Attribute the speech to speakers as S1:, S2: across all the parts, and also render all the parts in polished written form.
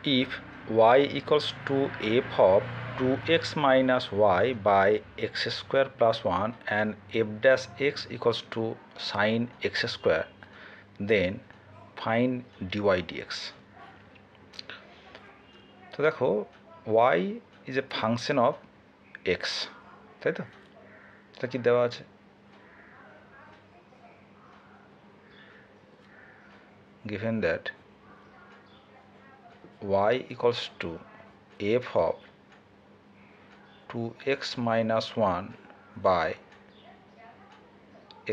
S1: if y equals to f of 2x minus y by x square plus 1 and f dash x equals to sin x square, then find dy dx. তো দেখো y is a function of x, তাই তো? এটা কি দেওয়া আছে? Given that y equals to f of 2x minus 1 by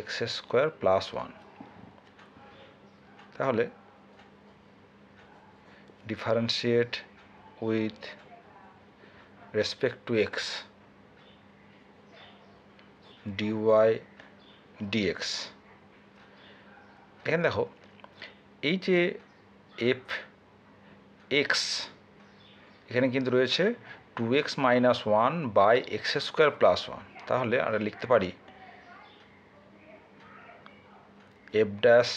S1: x square plus 1, তাহলে differentiate with respect to x dy dx. এখানে দেখো এই যে f x এখানে কিন্তু রয়েছে 2x minus 1 by x square plus 1, তাহলে আমরা লিখতে পারি f dash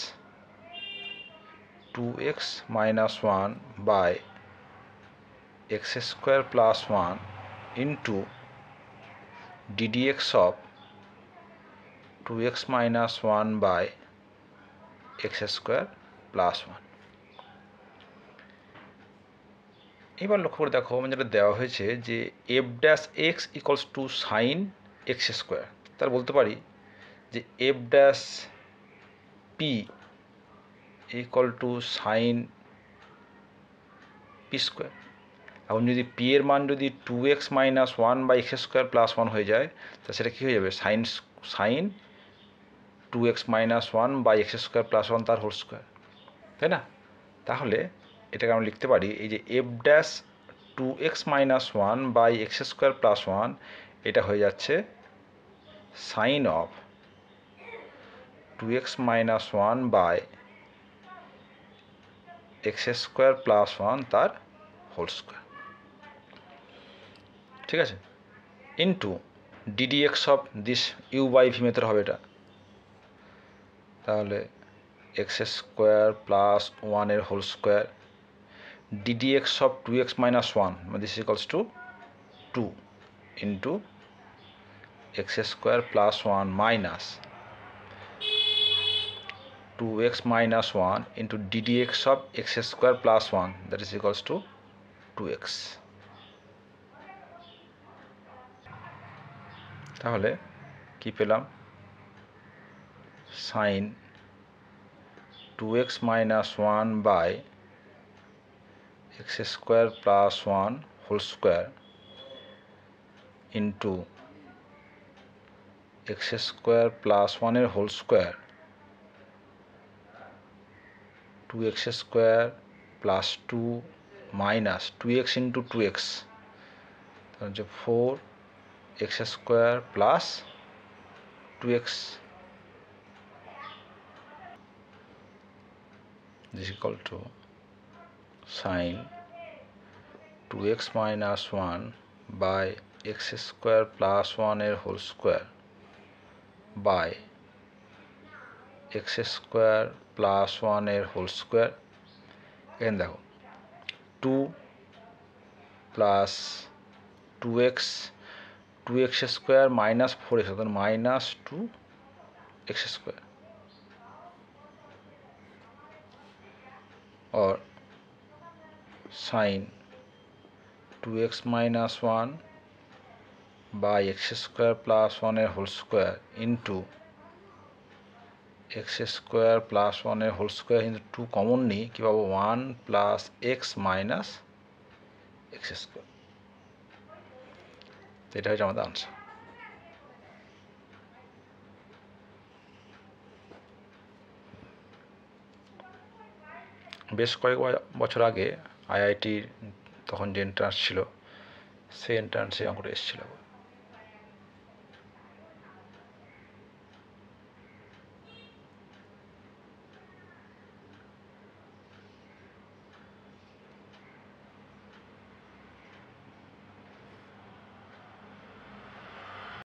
S1: 2x minus 1 by x square plus 1 into ddx of 2x minus 1 by x square plus 1. এবার লক্ষ্য করে দেখো যেটা দেওয়া হয়েছে যে f dash x equals to sin x square, তার বলতে পারি যে f dash p equal to sin p square. এখন যদি p এর মান যদি 2x minus 1 by x square plus 1 হয়ে যায়, তা সেটা কী হয়ে যাবে? sin 2x minus 1 by x square plus 1 তার হোল স্কোয়ার, তাই না? তাহলে এটাকে আমরা লিখতে পারি এই যে f dash 2x minus 1 by x square plus 1, এটা হয়ে যাচ্ছে sin of 2x minus 1 by x square plus 1 তার হোল স্কোয়ার, ঠিক আছে, into ddx of this u by v method হবে এটা, তাহলে x স্কোয়ার প্লাস 1 এর whole square ddx of 2x minus 1 this equals to 2 into x square plus 1 minus 2x minus 1 into ddx of x square plus 1, that is equals to 2x. তাহলে কি পেলাম? sin 2x minus 1 by x square plus 1 whole square into x square plus 1 এর whole square 2x square plus 2 minus 2x into 2x, তাহলে হচ্ছে 4x square plus 2x, this is equal to sin 2x minus 1 by x square plus 1 এর whole square by x square plus 1 এর whole square. এখানে দেখো 2 plus 2x square minus 4x, অর্থাৎ minus 2x square, और sin 2x minus 1 by x square plus 1 এর whole square into x square plus 1 এর whole square, কিন্তু 2 common নিই, কী পাবো? 1 plus x minus x square. এটা হচ্ছে আমাদের আনসার। বেশ কয়েক বছর আগে আইআইটির তখন যে এন্ট্রান্স ছিল, সেই এন্ট্রান্সে অঙ্কটা এসেছিল।